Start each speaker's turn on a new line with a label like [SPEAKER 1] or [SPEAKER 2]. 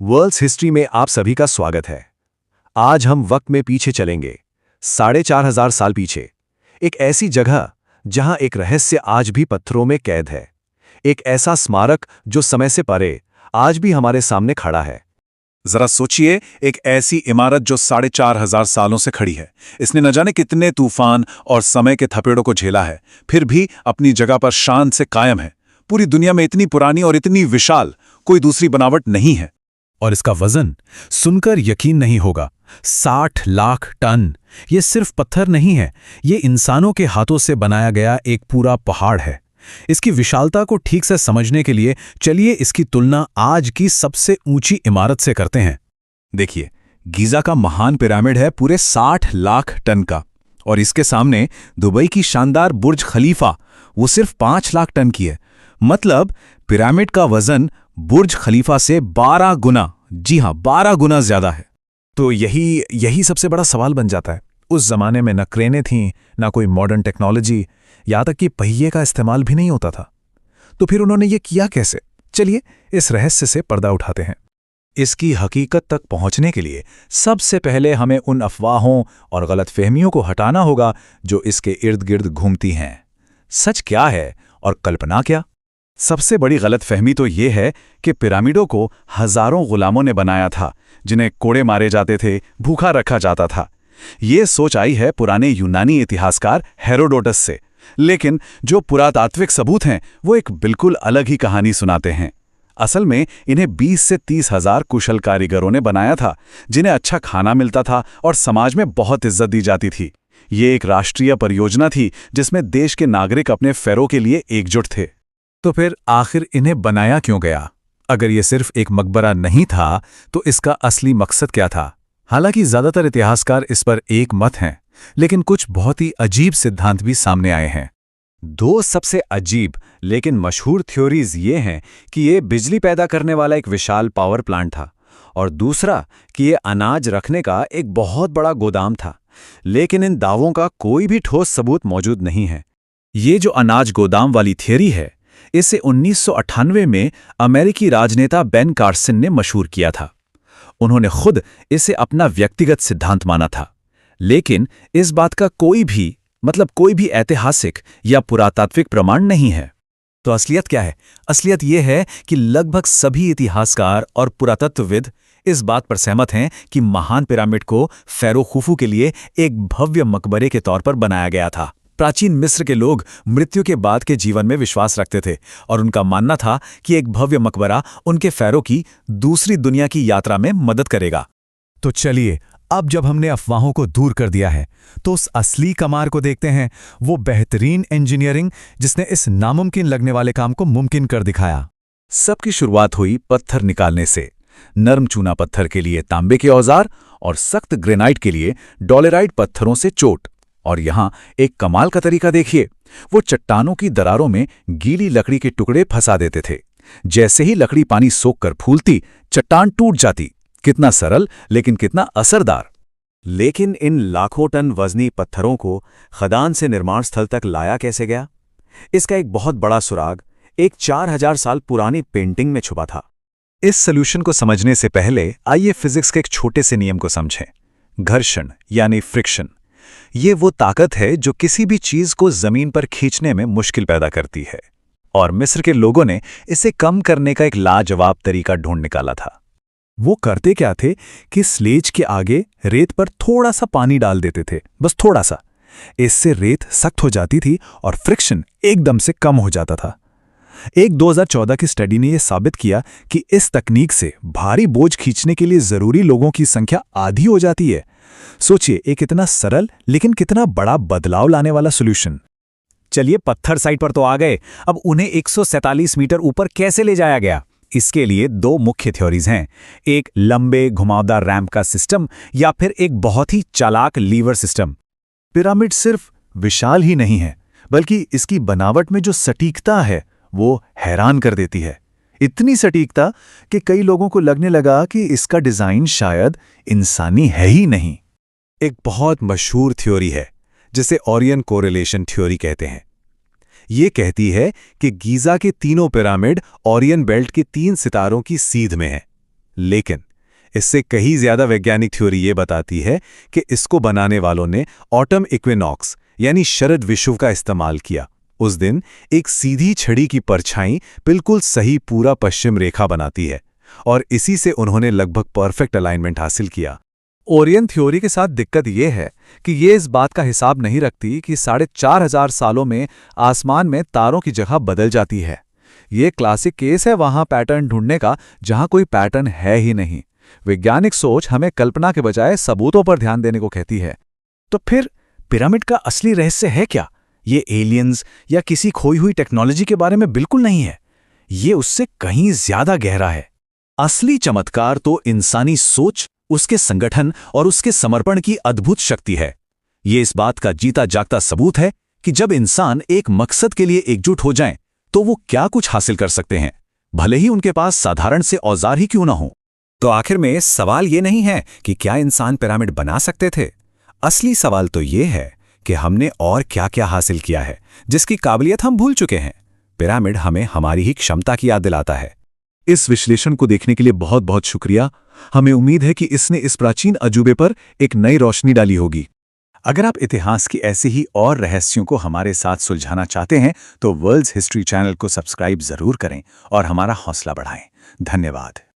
[SPEAKER 1] World's history में आप सभी का स्वागत है। आज हम वक्त में पीछे चलेंगे 4,500 साल पीछे। एक ऐसी जगह जहां एक रहस्य आज भी पत्थरों में कैद है। एक ऐसा स्मारक जो समय से परे आज भी हमारे सामने खड़ा है।
[SPEAKER 2] जरा सोचिए, एक ऐसी इमारत जो 4,500 सालों से खड़ी है। इसने न जाने कितने तूफान और समय के थपेड़ों को झेला है, फिर भी अपनी जगह पर शान से कायम है। पूरी दुनिया में इतनी पुरानी और इतनी विशाल कोई दूसरी बनावट नहीं है।
[SPEAKER 3] और इसका वजन सुनकर यकीन नहीं होगा, 60 लाख टन। ये सिर्फ पत्थर नहीं है, ये इंसानों के हाथों से बनाया गया एक पूरा पहाड़ है। इसकी विशालता को ठीक से समझने के लिए चलिए इसकी तुलना आज की सबसे ऊंची इमारत से करते हैं।
[SPEAKER 2] देखिए, गीजा का महान पिरामिड है पूरे 60 लाख टन का, और इसके सामने दुबई की शानदार बुर्ज खलीफा वो सिर्फ 5 लाख टन की है। मतलब पिरामिड का वजन बुर्ज खलीफा से 12 गुना, जी हां 12 गुना ज्यादा है।
[SPEAKER 3] तो यही सबसे बड़ा सवाल बन जाता है। उस जमाने में न क्रेनें थीं, न कोई मॉडर्न टेक्नोलॉजी, यहाँ तक कि पहिए का इस्तेमाल भी नहीं होता था। तो फिर उन्होंने ये किया कैसे? चलिए इस रहस्य से पर्दा उठाते हैं। इसकी हकीकत तक पहुंचने के लिए सबसे पहले हमें उन अफवाहों और गलतफहमियों को हटाना होगा जो इसके इर्द गिर्द घूमती हैं। सच क्या है और कल्पना क्या?
[SPEAKER 2] सबसे बड़ी गलतफहमी तो ये है कि पिरामिडों को हजारों गुलामों ने बनाया था, जिन्हें कोड़े मारे जाते थे, भूखा रखा जाता था। ये सोच आई है पुराने यूनानी इतिहासकार हेरोडोटस से, लेकिन जो पुरातात्विक सबूत हैं वो एक बिल्कुल अलग ही कहानी सुनाते हैं। असल में इन्हें 20 से 30 हजार कुशल कारीगरों ने बनाया था, जिन्हें अच्छा खाना मिलता था और समाज में बहुत इज्जत दी जाती थी। ये एक राष्ट्रीय परियोजना थी जिसमें देश के नागरिक अपने फेरों के लिए एकजुट थे।
[SPEAKER 3] तो फिर आखिर इन्हें बनाया क्यों गया? अगर ये सिर्फ एक मकबरा नहीं था तो इसका असली मकसद क्या था? हालांकि ज्यादातर इतिहासकार इस पर एक मत हैं, लेकिन कुछ बहुत ही अजीब सिद्धांत भी सामने आए हैं।
[SPEAKER 1] दो सबसे अजीब लेकिन मशहूर थ्योरीज ये हैं कि ये बिजली पैदा करने वाला एक विशाल पावर प्लांट था, और दूसरा कि ये अनाज रखने का एक बहुत बड़ा गोदाम था। लेकिन इन दावों का कोई भी ठोस सबूत मौजूद नहीं है।
[SPEAKER 3] ये जो अनाज गोदाम वाली थियरी है, इसे 1998 में अमेरिकी राजनेता बेन कार्सन ने मशहूर किया था। उन्होंने खुद इसे अपना व्यक्तिगत सिद्धांत माना था, लेकिन इस बात का कोई भी ऐतिहासिक या पुरातात्विक प्रमाण नहीं है। तो असलियत क्या है? असलियत यह है कि लगभग सभी इतिहासकार और पुरातत्वविद इस बात पर सहमत हैं कि महान पिरामिड को फैरो खुफू के लिए एक भव्य मकबरे के तौर पर बनाया गया था। प्राचीन मिस्र के लोग मृत्यु के बाद के जीवन में विश्वास रखते थे, और उनका मानना था कि एक भव्य मकबरा उनके फैरो की दूसरी दुनिया की यात्रा में मदद करेगा। तो चलिए, अब जब हमने अफवाहों को दूर कर दिया है तो उस असली कमाल को देखते हैं, वो बेहतरीन इंजीनियरिंग जिसने इस नामुमकिन लगने वाले काम को मुमकिन कर दिखाया।
[SPEAKER 2] सबकी शुरुआत हुई पत्थर निकालने से। नरम चूना पत्थर के लिए तांबे के औजार और सख्त ग्रेनाइट के लिए डोलेराइट पत्थरों से चोट। और यहां एक कमाल का तरीका देखिए, वो चट्टानों की दरारों में गीली लकड़ी के टुकड़े फंसा देते थे। जैसे ही लकड़ी पानी सोखकर फूलती, चट्टान टूट जाती। कितना सरल लेकिन कितना असरदार।
[SPEAKER 1] लेकिन इन लाखों टन वजनी पत्थरों को खदान से निर्माण स्थल तक लाया कैसे गया? इसका एक बहुत बड़ा सुराग एक 4,000 साल पुरानी पेंटिंग में छुपा था।
[SPEAKER 2] इस सॉल्यूशन को समझने से पहले आइए फिजिक्स के एक छोटे से नियम को समझें। घर्षण यानी फ्रिक्शन, ये वो ताकत है जो किसी भी चीज को जमीन पर खींचने में मुश्किल पैदा करती है, और मिस्र के लोगों ने इसे कम करने का एक लाजवाब तरीका ढूंढ निकाला था।
[SPEAKER 3] वो करते क्या थे कि स्लेज के आगे रेत पर थोड़ा सा पानी डाल देते थे, बस थोड़ा सा। इससे रेत सख्त हो जाती थी और फ्रिक्शन एकदम से कम हो जाता था। एक 2014 की स्टडी ने यह साबित किया कि इस तकनीक से भारी बोझ खींचने के लिए जरूरी लोगों की संख्या आधी हो जाती है। सोचिए, एक इतना सरल लेकिन कितना बड़ा बदलाव लाने वाला सॉल्यूशन।
[SPEAKER 1] चलिए, पत्थर साइट पर तो आ गए, अब उन्हें 147 मीटर ऊपर कैसे ले जाया गया? इसके लिए दो मुख्य थ्योरीज हैं, एक लंबे घुमावदार रैंप का सिस्टम या फिर एक बहुत ही चालाक लीवर सिस्टम।
[SPEAKER 3] पिरामिड सिर्फ विशाल ही नहीं है, बल्कि इसकी बनावट में जो सटीकता है वो हैरान कर देती है। इतनी सटीकता कि कई लोगों को लगने लगा कि इसका डिजाइन शायद इंसानी है ही नहीं।
[SPEAKER 2] एक बहुत मशहूर थ्योरी है जिसे ओरियन कोरिलेशन थ्योरी कहते हैं। ये कहती है कि गीजा के तीनों पिरामिड ओरियन बेल्ट के 3 सितारों की सीध में हैं। लेकिन इससे कहीं ज्यादा वैज्ञानिक थ्योरी ये बताती है कि इसको बनाने वालों ने ऑटम इक्विनॉक्स यानी शरद विषुव का इस्तेमाल किया। उस दिन एक सीधी छड़ी की परछाई बिल्कुल सही पूरा पश्चिम रेखा बनाती है और इसी से उन्होंने लगभग परफेक्ट अलाइनमेंट हासिल किया।
[SPEAKER 3] ओरियन थ्योरी के साथ दिक्कत यह है कि ये इस बात का हिसाब नहीं रखती कि 4,500 सालों में आसमान में तारों की जगह बदल जाती है। ये क्लासिक केस है वहां पैटर्न ढूंढने का जहां कोई पैटर्न है ही नहीं। वैज्ञानिक सोच हमें कल्पना के बजाय सबूतों पर ध्यान देने को कहती है।
[SPEAKER 4] तो फिर पिरामिड का असली रहस्य है क्या? ये एलियंस या किसी खोई हुई टेक्नोलॉजी के बारे में बिल्कुल नहीं है। ये उससे कहीं ज्यादा गहरा है।
[SPEAKER 3] असली चमत्कार तो इंसानी सोच, उसके संगठन और उसके समर्पण की अद्भुत शक्ति है। ये इस बात का जीता जागता सबूत है कि जब इंसान एक मकसद के लिए एकजुट हो जाएं, तो वो क्या कुछ हासिल कर सकते हैं, भले ही उनके पास साधारण से औजार ही क्यों ना हो।
[SPEAKER 4] तो आखिर में सवाल ये नहीं है कि क्या इंसान पिरामिड बना सकते थे। असली सवाल तो ये है कि हमने और क्या-क्या हासिल किया है जिसकी काबिलियत हम भूल चुके हैं। पिरामिड हमें हमारी ही क्षमता की याद दिलाता है।
[SPEAKER 3] इस विश्लेषण को देखने के लिए बहुत बहुत शुक्रिया। हमें उम्मीद है कि इसने इस प्राचीन अजूबे पर एक नई रोशनी डाली होगी। अगर आप इतिहास की ऐसे ही और रहस्यों को हमारे साथ सुलझाना चाहते हैं तो वर्ल्ड्स हिस्ट्री चैनल को सब्सक्राइब जरूर करें और हमारा हौसला बढ़ाएं। धन्यवाद।